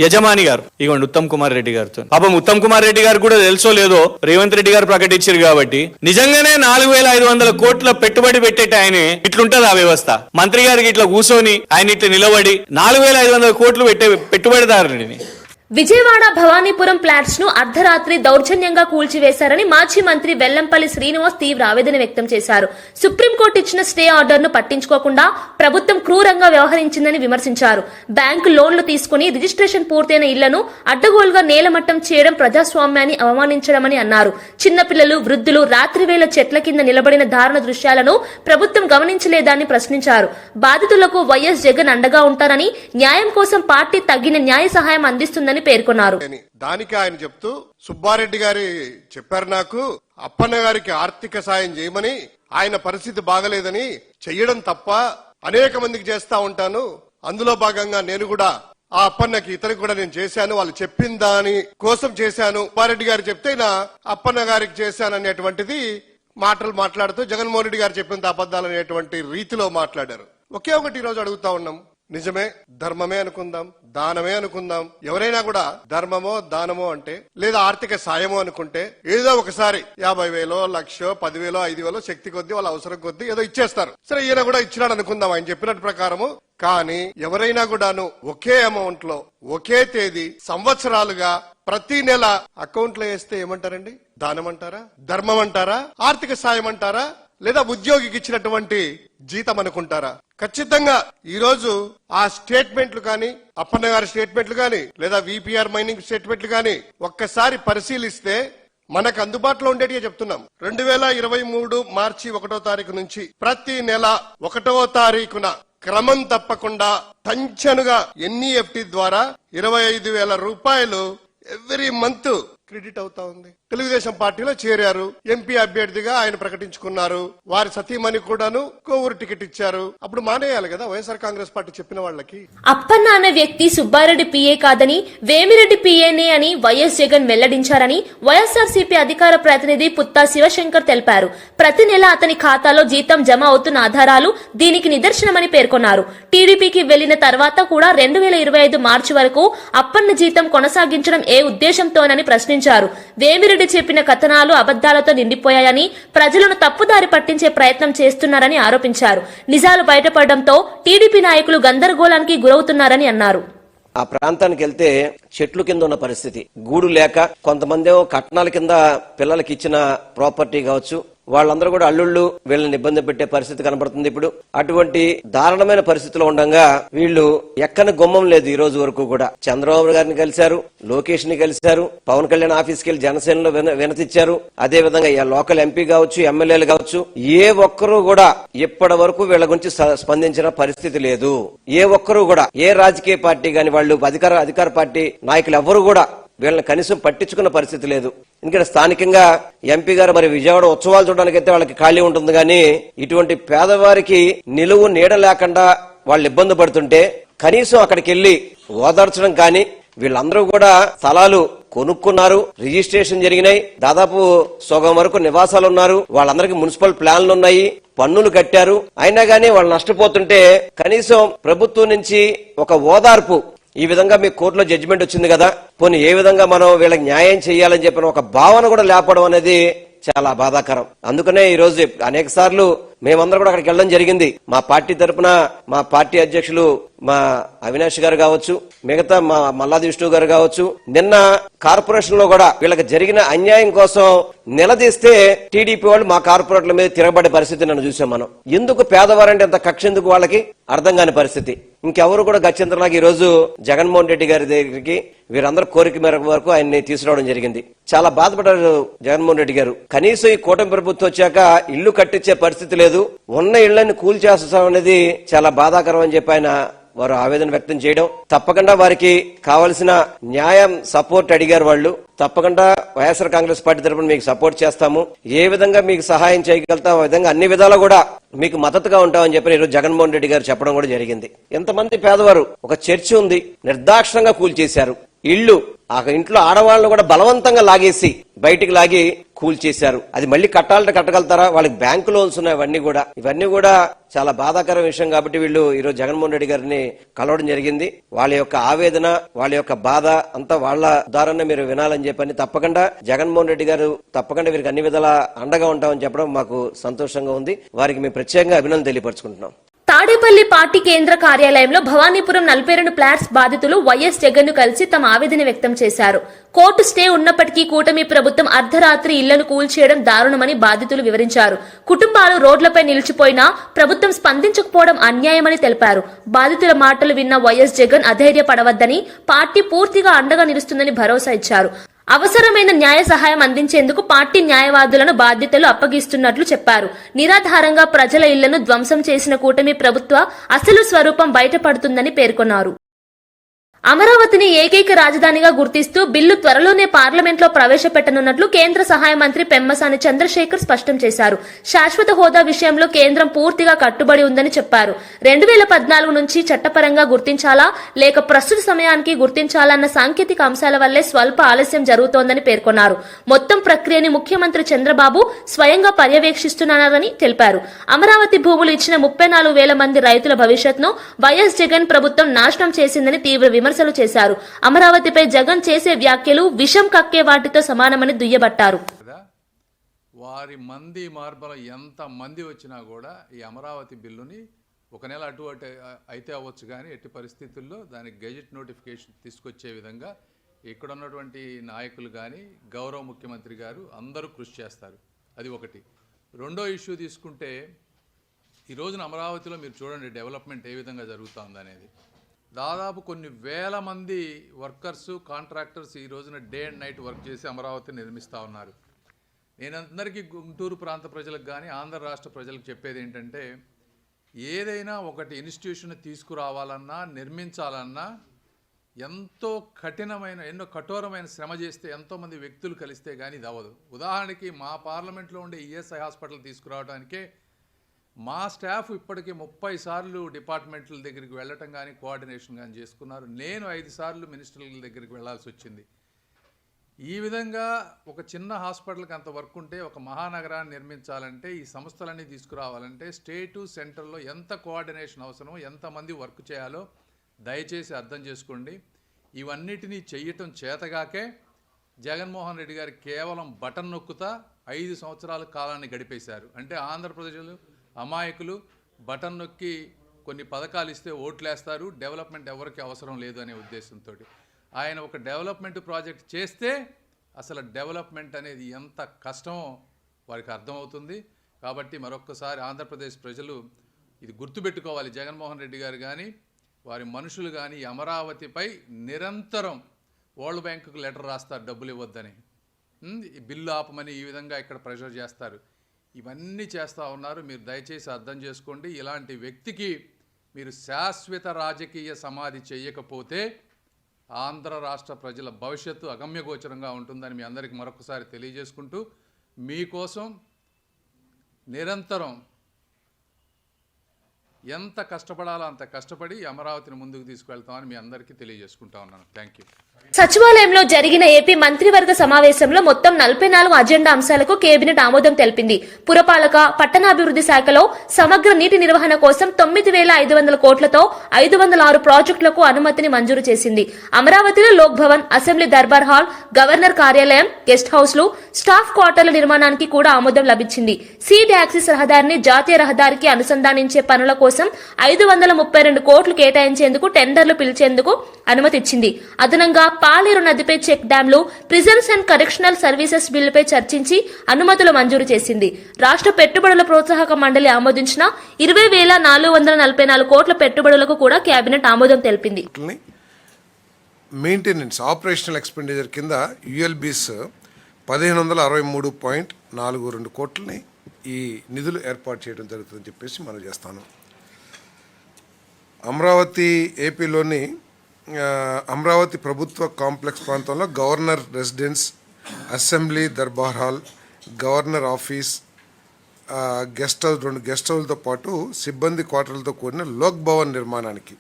యజమాని గారు ఇగోండి ఉత్తమ్ కుమార్ రెడ్డి గారితో. పాపం ఉత్తమ్ కుమార్ రెడ్డి గారు కూడా తెలుసో లేదో రేవంత్ రెడ్డి గారు ప్రకటించారు కాబట్టి నిజంగానే 4,500 కోట్ల పెట్టుబడి పెట్టేట ఆయనే ఇట్లుంటది ఆ వ్యవస్థ. మంత్రి గారికి ఇట్లా కూర్చొని ఆయన ఇట్లా నిలబడి 4,500 కోట్లు పెట్టే పెట్టుబడిదారుని. విజయవాడ భవానీపురం ఫ్లాట్స్ ను అర్ధరాత్రి దౌర్జన్యంగా కూల్చివేశారని మాజీ మంత్రి వెల్లంపల్లి శ్రీనివాస్ తీవ్ర ఆవేదన వ్యక్తం చేశారు. సుప్రీంకోర్టు ఇచ్చిన స్టే ఆర్డర్ ను పట్టించుకోకుండా ప్రభుత్వం క్రూరంగా వ్యవహరించిందని విమర్శించారు. బ్యాంకు లోన్లు తీసుకుని రిజిస్ట్రేషన్ పూర్తయిన ఇళ్లను అడ్డగోలుగా నేలమట్టం చేయడం ప్రజాస్వామ్యాన్ని అవమానించడమని అన్నారు. చిన్నపిల్లలు, వృద్ధులు రాత్రివేళ చెట్ల కింద నిలబడిన దారుణ దృశ్యాలను ప్రభుత్వం గమనించలేదని ప్రశ్నించారు. బాధితులకు వైఎస్ జగన్ అండగా ఉంటారని, న్యాయం కోసం పార్టీ తగిన న్యాయ సహాయం అందిస్తుందని పేర్కొన్నారు. దానికి ఆయన చెప్తూ, సుబ్బారెడ్డి గారి చెప్పారు నాకు అప్పన్న గారికి ఆర్థిక సాయం చేయమని, ఆయన పరిస్థితి బాగలేదని చెయ్యడం తప్ప అనేక మందికి చేస్తా ఉంటాను, అందులో భాగంగా నేను కూడా ఆ అప్పన్నకి ఇతనికి కూడా నేను చేశాను, వాళ్ళు చెప్పిన దాని కోసం చేశాను. సుబ్బారెడ్డి గారు చెప్తే నా అప్పన్న గారికి చేశాను అనేటువంటిది మాటలు మాట్లాడుతూ జగన్మోహన్ రెడ్డి గారు చెప్పిన అబద్దాలు అనేటువంటి రీతిలో మాట్లాడారు. ఒకే ఒకటి ఈ రోజు అడుగుతా ఉన్నాం, నిజమే ధర్మమే అనుకుందాం, దానమే అనుకుందాం, ఎవరైనా కూడా ధర్మమో దానమో అంటే లేదా ఆర్థిక సాయమో అనుకుంటే ఏదో ఒకసారి 50,000, 1,00,000, 10,000, 5,000 శక్తి కొద్దీ వాళ్ళ అవసరం కొద్దీ ఏదో ఇచ్చేస్తారు. సరే ఈయన కూడా ఇచ్చినాడు అనుకుందాం ఆయన చెప్పినట్టు ప్రకారము. కానీ ఎవరైనా కూడాను ఒకే అమౌంట్ లో ఒకే తేదీ సంవత్సరాలుగా ప్రతి నెల అకౌంట్ లో వేస్తే ఏమంటారండి? దానం అంటారా? ధర్మం అంటారా? ఆర్థిక సాయం అంటారా? లేదా ఉద్యోగికి ఇచ్చినటువంటి జీతం అనుకుంటారా? ఖచ్చితంగా ఈ రోజు ఆ స్టేట్మెంట్లు కానీ, అప్పన్న గారి స్టేట్మెంట్లు కానీ, లేదా VPR మైనింగ్ స్టేట్మెంట్లు కానీ ఒక్కసారి పరిశీలిస్తే మనకు అందుబాటులో ఉండేటిగా చెప్తున్నాం. 2023 మార్చి 1వ తారీఖు నుంచి ప్రతి నెల 1వ తారీఖున క్రమం తప్పకుండా టంచనుగా ఎన్ఈఎఫ్టి ద్వారా 25,000 రూపాయలు ఎవ్రీ మంత్ క్రెడిట్ అవుతా ఉంది. తెలుగుదేశం పార్టీలో చేరారు, ఎంపీ అభ్యర్థిగా ఆయన ప్రకటించుకున్నారు, వారి సతీమణి కూడాను కోవూరు టికెట్ ఇచ్చారు. అప్పుడు మానేయాలి కదా వైఎస్ఆర్ కాంగ్రెస్ పార్టీ చెప్పిన వాళ్ళకి. అప్పన్న అనే వ్యక్తి సుబ్బారెడ్డి పిఏ కాదని వేమిరెడ్డి పిఏనే అని వైఎస్ జగన్ వెల్లడించారని వైఎస్ఆర్సీపీ అధికార ప్రతినిధి పుత్తా శివశంకర్ తెలిపారు. ప్రతి నెల అతని ఖాతాలో జీతం జమ అవుతున్న ఆధారాలు దీనికి నిదర్శనమని పేర్కొన్నారు. టీడీపీకి వెళ్లిన తర్వాత కూడా 2025 మార్చి వరకు అప్పన్న జీతం కొనసాగించడం ఏ ఉద్దేశంతోనని ప్రశ్నించారు. వేమిరెడ్డి చెప్పిన కథనాలు అబద్దాలతో నిండిపోయాయని, ప్రజలను తప్పుదారి పట్టించే ప్రయత్నం చేస్తున్నారని ఆరోపించారు. నిజాలు బయటపడడంతో టీడీపీ నాయకులు గందరగోళానికి గురవుతున్నారని అన్నారు. ఆ ప్రాంతానికి వెళ్తే చెట్లు కింద ఉన్న పరిస్థితి, గూడు లేక, కొంతమంది కట్నాల కింద పిల్లలకి ఇచ్చిన ప్రాపర్టీ కావచ్చు, వాళ్ళందరూ కూడా అల్లుళ్ళు వీళ్ళని ఇబ్బంది పెట్టే పరిస్థితి కనబడుతుంది. ఇప్పుడు అటువంటి దారుణమైన పరిస్థితిలో ఉండగా వీళ్ళు ఎక్కని గుమ్మం లేదు. ఈ రోజు వరకు కూడా చంద్రబాబు గారిని కలిశారు, లోకేష్ ని కలిశారు, పవన్ కళ్యాణ్ ఆఫీస్కి వెళ్లి జనసేనలో వినతిచ్చారు. అదే విధంగా లోకల్ ఎంపీ కావచ్చు, ఎమ్మెల్యేలు కావచ్చు, ఏ ఒక్కరూ కూడా ఇప్పటి వరకు వీళ్ళ గురించి స్పందించిన పరిస్థితి లేదు. ఏ ఒక్కరూ కూడా, ఏ రాజకీయ పార్టీ గాని వాళ్ళు అధికార పార్టీ నాయకులు ఎవరు కూడా వీళ్ళని కనీసం పట్టించుకున్న పరిస్థితి లేదు. ఎందుకంటే స్థానికంగా ఎంపీ గారు మరి విజయవాడ ఉత్సవాలు చూడడానికైతే వాళ్ళకి ఖాళీ ఉంటుంది, కానీ ఇటువంటి పేదవారికి నిలువు నీడ లేకుండా వాళ్ళు ఇబ్బంది పడుతుంటే కనీసం అక్కడికి వెళ్లి ఓదార్చడం కానీ, వీళ్ళందరూ కూడా స్థలాలు కొనుక్కున్నారు, రిజిస్ట్రేషన్ జరిగినాయి, దాదాపు సగం వరకు నివాసాలు ఉన్నారు, వాళ్ళందరికీ మున్సిపల్ ప్లాన్లు ఉన్నాయి, పన్నులు కట్టారు. అయినా గానీ వాళ్ళు నష్టపోతుంటే కనీసం ప్రభుత్వం నుంచి ఒక ఓదార్పు, ఈ విధంగా మీ కోర్టులో జడ్జిమెంట్ వచ్చింది కదా, పోనీ ఏ విధంగా మనం వీళ్ళకి న్యాయం చేయాలని చెప్పిన ఒక భావన కూడా లేకపోవడం అనేది చాలా బాధాకరం. అందుకనే ఈ రోజు అనేక సార్లు మేమందరం కూడా అక్కడికి వెళ్ళడం జరిగింది. మా పార్టీ తరఫున మా పార్టీ అధ్యక్షులు మా అవినాష్ గారు కావచ్చు, మిగతా మా మల్లాది విష్ణు గారు కావచ్చు, నిన్న కార్పొరేషన్ లో కూడా వీళ్ళకి జరిగిన అన్యాయం కోసం నిలదీస్తే టీడీపీ వాళ్ళు మా కార్పొరేట్ల మీద తిరగబడే పరిస్థితి నన్ను చూసాం. మనం ఎందుకు పేదవారంటే ఎంత కక్ష ఎందుకు వాళ్ళకి అర్థం కాని పరిస్థితి. ఇంకెవరు కూడా గత్యంతరంలాగా ఈ రోజు జగన్మోహన్ రెడ్డి గారి దగ్గరికి వీరందరూ కోరిక మేరకు వరకు ఆయన్ని తీసుకురావడం జరిగింది. చాలా బాధపడ్డారు జగన్మోహన్ రెడ్డి గారు. కనీసం ఈ కూటమి ప్రభుత్వం వచ్చాక ఇల్లు కట్టించే పరిస్థితి లేదు, ఉన్న ఇళ్లను కూల్చేస్తాం అనేది చాలా బాధాకరం అని చెప్పి ఆయన వారు ఆవేదన వ్యక్తం చేయడం. తప్పకుండా వారికి కావలసిన న్యాయం సపోర్ట్ అడిగారు వాళ్ళు. తప్పకుండా వైఎస్ఆర్ కాంగ్రెస్ పార్టీ తరఫున మీకు సపోర్ట్ చేస్తాము, ఏ విధంగా మీకు సహాయం చేయగలుగుతాం ఆ విధంగా అన్ని విధాలా కూడా మీకు మద్దతుగా ఉంటామని చెప్పి ఈరోజు జగన్మోహన్ రెడ్డి గారు చెప్పడం కూడా జరిగింది. ఎంతమంది పేదవారు, ఒక చర్చి ఉంది నిర్దాక్షిణంగా కూల్చేశారు, ఇళ్లు ఆ ఇంట్లో ఆడవాళ్ళను కూడా బలవంతంగా లాగేసి బయటికి లాగి కూల్చేశారు. అది మళ్ళీ కట్టాలంటే కట్టగలుగుతారా? వాళ్ళకి బ్యాంకు లోన్స్ ఉన్నాయి. ఇవన్నీ కూడా చాలా బాధాకర విషయం. కాబట్టి వీళ్ళు ఈరోజు జగన్మోహన్ రెడ్డి గారిని కలవడం జరిగింది. వాళ్ళ యొక్క ఆవేదన, వాళ్ళ యొక్క బాధ అంతా వాళ్ళ ద్వారానే మీరు వినాలని చెప్పని తప్పకుండా జగన్మోహన్ రెడ్డి గారు తప్పకుండా వీరికి అన్ని విధాలా అండగా ఉంటామని చెప్పడం మాకు సంతోషంగా ఉంది. వారికి మేము ప్రత్యేకంగా అభినందనలు తెలియపరుచుకుంటున్నాం. తాడేపల్లి పార్టీ కేంద్ర కార్యాలయంలో భవానీపురం 42 ఫ్లాట్స్ బాధితులు వైఎస్ జగన్ ను కలిసి తమ ఆవేదన వ్యక్తం చేశారు. కోర్టు స్టే ఉన్నప్పటికీ కూటమి ప్రభుత్వం అర్ధరాత్రి ఇళ్లను కూల్చేయడం దారుణమని బాధితులు వివరించారు. కుటుంబాలు రోడ్లపై నిలిచిపోయినా ప్రభుత్వం స్పందించకపోవడం అన్యాయమని తెలిపారు. బాధితుల మాటలు విన్న వైఎస్ జగన్ అధైర్యపడవద్దని, పార్టీ పూర్తిగా అండగా నిలుస్తుందని భరోసా ఇచ్చారు. అవసరమైన న్యాయ సహాయం అందించేందుకు పార్టీ న్యాయవాదులను బాధ్యతలు అప్పగిస్తున్నట్లు చెప్పారు. నిరాధారంగా ప్రజల ఇళ్లను ధ్వంసం చేసిన కూటమి ప్రభుత్వ అసలు స్వరూపం బయటపడుతుందని పేర్కొన్నారు. అమరావతిని ఏకైక రాజధానిగా గుర్తిస్తూ బిల్లు త్వరలోనే పార్లమెంట్లో ప్రవేశపెట్టనున్నట్లు కేంద్ర సహాయ మంత్రి పెమ్మసాని చంద్రశేఖర్ స్పష్టం చేశారు. శాశ్వత హోదా విషయంలో కేంద్రం పూర్తిగా కట్టుబడి ఉందని చెప్పారు. 2014 నుంచి చట్టపరంగా గుర్తించాలా లేక ప్రస్తుత సమయానికి గుర్తించాలన్న సాంకేతిక అంశాల వల్లే స్వల్ప ఆలస్యం జరుగుతోందని పేర్కొన్నారు. మొత్తం ప్రక్రియని ముఖ్యమంత్రి చంద్రబాబు స్వయంగా పర్యవేక్షిస్తున్నారని తెలిపారు. అమరావతి భూములు ఇచ్చిన 34,000 మంది రైతుల భవిష్యత్తును వైఎస్ జగన్ ప్రభుత్వం నాశనం చేసిందని తీవ్ర విమర్శలు చేశారు. అమరావతిపై జగన్ చేసే వ్యాఖ్యలు విషం కక్కే వాటితో సమానమని దుయ్యబట్టారు. వారి మంది మార్బల ఎంత మంది వచ్చినా కూడా ఈ అమరావతి బిల్లుని ఒక నెల అటు అయితే అవ్వచ్చు, కానీ ఎట్టి పరిస్థితుల్లో దానికి గెజెట్ నోటిఫికేషన్ తీసుకొచ్చే విధంగా ఇక్కడ ఉన్నటువంటి నాయకులు కానీ గౌరవ ముఖ్యమంత్రి గారు అందరూ కృషి చేస్తారు. అది ఒకటి. రెండో ఇష్యూ తీసుకుంటే ఈ రోజున అమరావతిలో మీరు చూడండి డెవలప్మెంట్ ఏ విధంగా జరుగుతుందనేది. దాదాపు కొన్ని వేల మంది వర్కర్స్, కాంట్రాక్టర్స్ ఈ రోజున డే అండ్ నైట్ వర్క్ చేసి అమరావతిని నిర్మిస్తూ ఉన్నారు. నేను అందరికీ గుంటూరు ప్రాంత ప్రజలకు కానీ ఆంధ్ర రాష్ట్ర ప్రజలకు చెప్పేది ఏంటంటే, ఏదైనా ఒకటి ఇన్స్టిట్యూషన్ తీసుకురావాలన్నా, నిర్మించాలన్నా ఎంతో ఎన్నో కఠోరమైన శ్రమ చేస్తే, ఎంతోమంది వ్యక్తులు కలిస్తే కానీ ఇది అవ్వదు. ఉదాహరణకి మా పార్లమెంట్లో ఉండే ఈఎస్ఐ హాస్పిటల్ తీసుకురావడానికే మా స్టాఫ్ ఇప్పటికీ 30 సార్లు డిపార్ట్మెంట్ల దగ్గరికి వెళ్ళటం కానీ కోఆర్డినేషన్ కానీ చేసుకున్నారు. నేను 5 సార్లు మినిస్టర్ల దగ్గరికి వెళ్లాల్సి వచ్చింది. ఈ విధంగా ఒక చిన్న హాస్పిటల్కి అంత వర్క్ ఉంటే, ఒక మహానగరాన్ని నిర్మించాలంటే, ఈ సంస్థలన్నీ తీసుకురావాలంటే స్టేటు సెంట్రల్లో ఎంత కోఆర్డినేషన్ అవసరమో, ఎంతమంది వర్క్ చేయాలో దయచేసి అర్థం చేసుకోండి. ఇవన్నిటినీ చెయ్యటం చేతగాకే జగన్మోహన్ రెడ్డి గారు కేవలం బటన్ నొక్కుతా 5 సంవత్సరాల కాలాన్ని గడిపేశారు. అంటే ఆంధ్రప్రదేశ్లో అమాయకులు బటన్ నొక్కి కొన్ని పథకాలు ఇస్తే ఓట్లేస్తారు, డెవలప్మెంట్ ఎవరికి అవసరం లేదు అనే ఉద్దేశంతో ఆయన ఒక డెవలప్మెంట్ ప్రాజెక్ట్ చేస్తే అసలు డెవలప్మెంట్ అనేది ఎంత కష్టమో వారికి అర్థమవుతుంది. కాబట్టి మరొక్కసారి ఆంధ్రప్రదేశ్ ప్రజలు ఇది గుర్తుపెట్టుకోవాలి. జగన్మోహన్ రెడ్డి గారు కానీ వారి మనుషులు కానీ అమరావతిపై నిరంతరం వరల్డ్ బ్యాంకుకు లెటర్ రాస్తారు డబ్బులు ఇవ్వద్దని, బిల్లు ఆపమని ఈ విధంగా ఇక్కడ ప్రెషర్ చేస్తారు. ఇవన్నీ చేస్తూ ఉన్నారు. మీరు దయచేసి అర్థం చేసుకోండి. ఇలాంటి వ్యక్తికి మీరు శాశ్వత రాజకీయ సమాధి చేయకపోతే ఆంధ్ర రాష్ట్ర ప్రజల భవిష్యత్తు అగమ్యగోచరంగా ఉంటుందని మీ అందరికీ మరొకసారి తెలియజేసుకుంటూ, మీకోసం నిరంతరం ఎంత కష్టపడాలో అంత కష్టపడి అమరావతిని ముందుకు తీసుకువెళ్తామని మీ అందరికీ తెలియజేసుకుంటా ఉన్నాను. Thank you. సచివాలయంలో జరిగిన ఏపీ మంత్రివర్గ సమావేశంలో మొత్తం 44 అజెండా అంశాలకు కేబినెట్ ఆమోదం తెలిపింది. పురపాలక, పట్టణాభివృద్ధి శాఖలో సమగ్ర నీటి నిర్వహణ కోసం 9,500 కోట్లతో 506 ప్రాజెక్టులకు అనుమతిని మంజూరు చేసింది. అమరావతిలో Lok Bhavan, assembly Durbar hall, governor కార్యాలయం, గెస్ట్ హౌస్లు, స్టాఫ్ క్వార్టర్ల నిర్మాణానికి కూడా ఆమోదం లభించింది. సీడ్ యాక్సిస్ రహదారిని జాతీయ రహదారికి అనుసంధానించే పనుల కోసం 532 కోట్లు కేటాయించేందుకు టెండర్లు పిలిచేందుకు అనుమతి ఇచ్చింది. అదనంగా పాలేరు నదిపై చెక్ డ్యాంలు, ప్రిజన్స్ అండ్ కరెక్షనల్ సర్వీసెస్ బిల్లుపై చర్చించి అనుమతులు మంజూరు చేసింది. రాష్ట్ర పెట్టుబడుల ప్రోత్సాహక మండలి ఆమోదించిన 20,444 కోట్ల పెట్టుబడులకు కూడా కేబినెట్ ఆమోదం తెలిపింది. మెయింటెనెన్స్ ఆపరేషనల్ ఎక్స్పెండిచర్ కింద యుఎల్బీస్ 1563.42 కోట్లని ఈ నిధులు ఏర్పాటు చేయడం జరుగుతుందని చెప్పేసి మనం చేస్తాను. అమరావతి ఏపీలోని అమరావతి ప్రభుత్వ కాంప్లెక్స్ ప్రాంతంలో governor residence, assembly Durbar hall, governor office, guest house, 2 guest హౌస్లతో పాటు సిబ్బంది క్వార్టర్లతో కూడిన లోక్ భవన్ నిర్మాణానికి,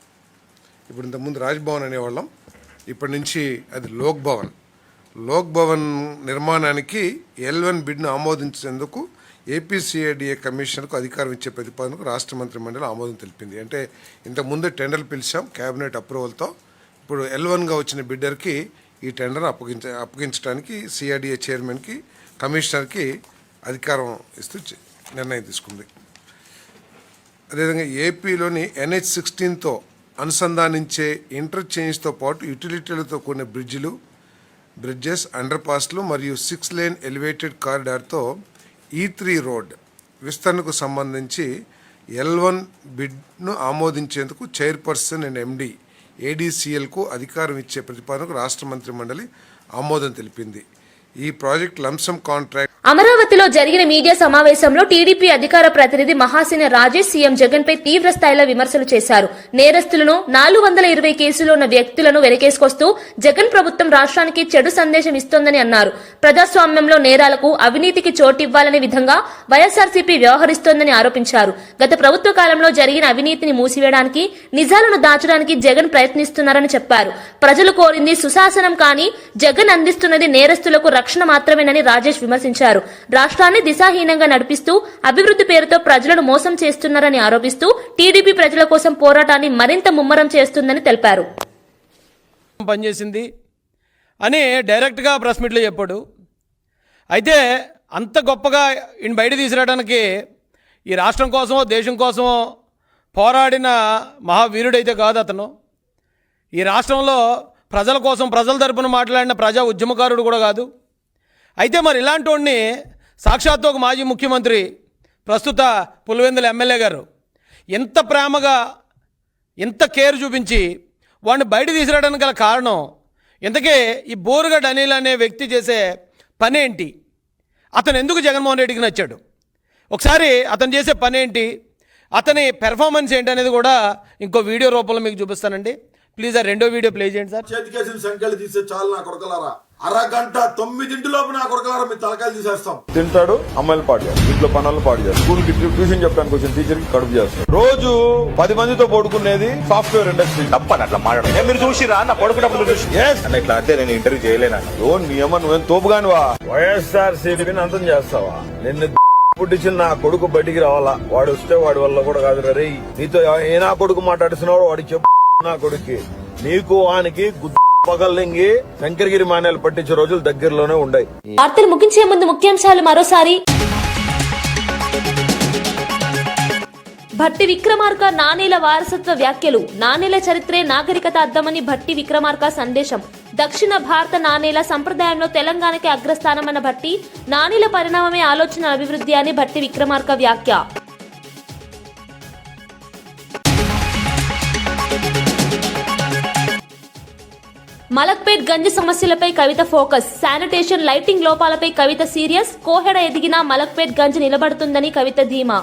ఇప్పుడు ఇంతకుముందు రాజ్భవన్ అనేవాళ్ళం, ఇప్పటి నుంచి అది లోక్ భవన్. లోక్ భవన్ నిర్మాణానికి L1 బిడ్ను ఆమోదించేందుకు ఏపీసీఐడిఏ కమిషన్కు అధికారం ఇచ్చే ప్రతిపాదనకు రాష్ట్ర మంత్రి మండలి ఆమోదం తెలిపింది. అంటే ఇంతకుముందు టెండర్లు పిలిచాం క్యాబినెట్ అప్రూవల్తో, ఇప్పుడు L1గా వచ్చిన బిడ్డర్కి ఈ టెండర్ అప్పగించడానికి సిఐడిఏ చైర్మన్కి, కమిషనర్కి అధికారం ఇస్తూ నిర్ణయం తీసుకుంది. అదేవిధంగా ఏపీలోని NH16తో అనుసంధానించే ఇంటర్చేంజ్తో పాటు యుటిలిటీలతో కూడిన బ్రిడ్జెస్, అండర్ పాస్లు మరియు 6 లేన్ ఎలివేటెడ్ కారిడార్తో E3 రోడ్ విస్తరణకు సంబంధించి L1 బిడ్ను ఆమోదించేందుకు చైర్పర్సన్ అండ్ MD ADCLకు అధికారం ఇచ్చే ప్రతిపాదనకు రాష్ట్ర మంత్రి మండలి ఆమోదం తెలిపింది. ఈ ప్రాజెక్ట్ లంసమ్ కాంట్రాక్ట్. అమరావతిలో జరిగిన మీడియా సమావేశంలో టీడీపీ అధికార ప్రతినిధి మహాసేన రాజేష్ సీఎం జగన్ పై తీవ్ర స్థాయిలో విమర్శలు చేశారు. నేరస్తులను 420 కేసులో ఉన్న వ్యక్తులను వెనకేసుకొస్తూ జగన్ ప్రభుత్వం రాష్ట్రానికి చెడు సందేశం ఇస్తోందని అన్నారు. ప్రజాస్వామ్యంలో నేరాలకు, అవినీతికి చోటివ్వాలనే విధంగా వైఎస్ఆర్సీపీ వ్యవహరిస్తోందని ఆరోపించారు. గత ప్రభుత్వ కాలంలో జరిగిన అవినీతిని మూసివేయడానికి, నిజాలను దాచడానికి జగన్ ప్రయత్నిస్తున్నారని చెప్పారు. ప్రజలు కోరింది సుశాసనం కానీ జగన్ అందిస్తున్నది నేరస్తులకు రక్షణ మాత్రమేనని రాజేష్ విమర్శించారు. రాష్ట్రాన్ని దిశాహీనంగా నడిపిస్తూ అభివృద్ధి పేరుతో ప్రజలను మోసం చేస్తున్నారని ఆరోపిస్తూ టీడీపీ ప్రజల కోసం పోరాటాన్ని మరింత ముమ్మరం చేస్తుందని తెలిపారు. పనిచేసింది అని డైరెక్ట్గా ప్రెస్ మీట్లో చెప్పాడు. అయితే అంత గొప్పగా ఈయన బయట తీసుకురావడానికి ఈ రాష్ట్రం కోసమో దేశం కోసమో పోరాడిన మహావీరుడైతే కాదు అతను. ఈ రాష్ట్రంలో ప్రజల కోసం, ప్రజల తరపున మాట్లాడిన ప్రజా ఉద్యమకారుడు కూడా కాదు. అయితే మరి ఇలాంటి వాడిని సాక్షాత్తు ఒక మాజీ ముఖ్యమంత్రి, ప్రస్తుత పులివెందుల ఎమ్మెల్యే గారు ఎంత ప్రేమగా, ఎంత కేర్ చూపించి వాడిని బయట తీసుకురావడానికి గల కారణం ఇంతకీ ఈ బోరుగడ్డ అనిల్ అనే వ్యక్తి చేసే పని ఏంటి, అతను ఎందుకు జగన్మోహన్ రెడ్డికి నచ్చాడు, ఒకసారి అతను చేసే పని ఏంటి, అతని పెర్ఫార్మెన్స్ ఏంటి అనేది కూడా ఇంకో వీడియో రూపంలో మీకు చూపిస్తానండి. ప్లీజ్ ఆ రెండో వీడియో ప్లే చేయండి సార్. చేతికేసిన సంఖ్యలు తీసే చాలు నా కొడుకలారా, అరగంట 9 నా కొడుకలారా మీ తలకాయలు తీసేస్తాం. తింటాడు, అమ్మాయిలు పాడు చేస్తాడు, ఇంట్లో పనులు పాడు చేస్తాడు, స్కూల్ కి ట్యూషన్ చెప్పడానికి వచ్చిన టీచర్ కి కడుపు చేస్తాడు. రోజు 10 మందితో పడుకునేది సాఫ్ట్వేర్ ఇండస్ట్రీ. తప్పని అట్లా మాట్లాడు, మీరు చూసిరా నా పడుకున్నప్పుడు చూసి ఇట్లా అంటే నేను ఇంటర్వ్యూ చేయలేనా? నియమం నువ్వేం తోపుగానివా? వైఎస్ఆర్ సిపిని అంతం చేస్తావా? నిన్ను పుట్టించిన నా కొడుకు బయటికి రావాలా, వాడు వస్తే వాడి వల్ల కూడా కాదు రే. నీతో ఏ నా కొడుకు మాట్లాడుతున్నావు వాడికి చెప్పు. నా కొడుక్కి నీకు వానికి పగల్లింగి శంకరగిరి మాన్యాలు పట్టించే రోజులు దగ్గరలోనే ఉన్నాయి. వార్తలు ముగించే ముందు ముఖ్యాంశాలు మరోసారి. భట్టి విక్రమార్క నాణేల వారసత్వ వ్యాఖ్యలు. నాణేల చరిత్రే నాగరికత అద్దమని భట్టి విక్రమార్క సందేశం. దక్షిణ భారత నాణేల సంప్రదాయంలో తెలంగాణకి అగ్రస్థానమన్న భట్టి, నాణేల పరిణామమే ఆలోచన అభివృద్ధి అని భట్టి విక్రమార్క వ్యాఖ్య. మలక్పేట్ గంజి సమస్యలపై కవిత ఫోకస్. శానిటేషన్, లైటింగ్ లోపాలపై కవిత సీరియస్. కోహెడ ఎదిగినా మలక్పేట్ గంజి నిలబడుతుందని కవిత ధీమా.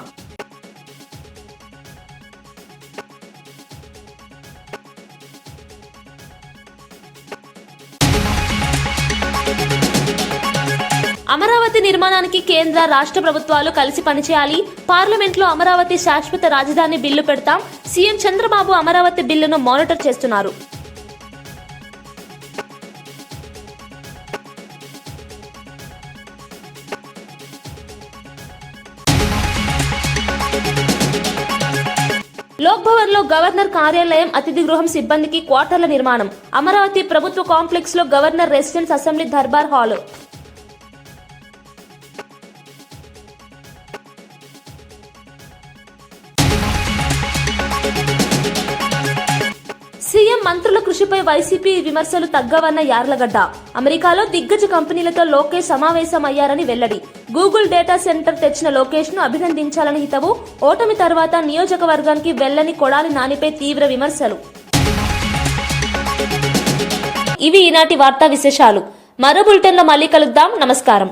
అమరావతి నిర్మాణానికి కేంద్ర రాష్ట్ర ప్రభుత్వాలు కలిసి పనిచేయాలి. పార్లమెంట్లో అమరావతి శాశ్వత రాజధాని బిల్లు పెడతాం. సీఎం చంద్రబాబు అమరావతి బిల్లును మానిటర్ చేస్తున్నారు. లోక్ భవన్ లో గవర్నర్ కార్యాలయం, అతిథి గృహం సిబ్బందికి క్వార్టర్ల నిర్మాణం. అమరావతి ప్రభుత్వ కాంప్లెక్స్ లో governor residence, assembly Durbar hall. CM మంత్రుల కృషిపై వైసీపీ విమర్శలు తగ్గవన్న యార్లగడ్డ. అమెరికాలో దిగ్గజ కంపెనీలతో లోకేష్ సమావేశమయ్యారని వెల్లడి. గూగుల్ డేటా సెంటర్ తెచ్చిన లోకేష్ ను అభినందించాలని హితవు. ఓటమి తర్వాత నియోజకవర్గానికి వెళ్లని కొడాలి నానిపై తీవ్ర విమర్శలు. ఇవి ఈనాటి వార్తా విశేషాలు. మరో బులెటిన్లో మళ్ళీ కలుద్దాం. నమస్కారం.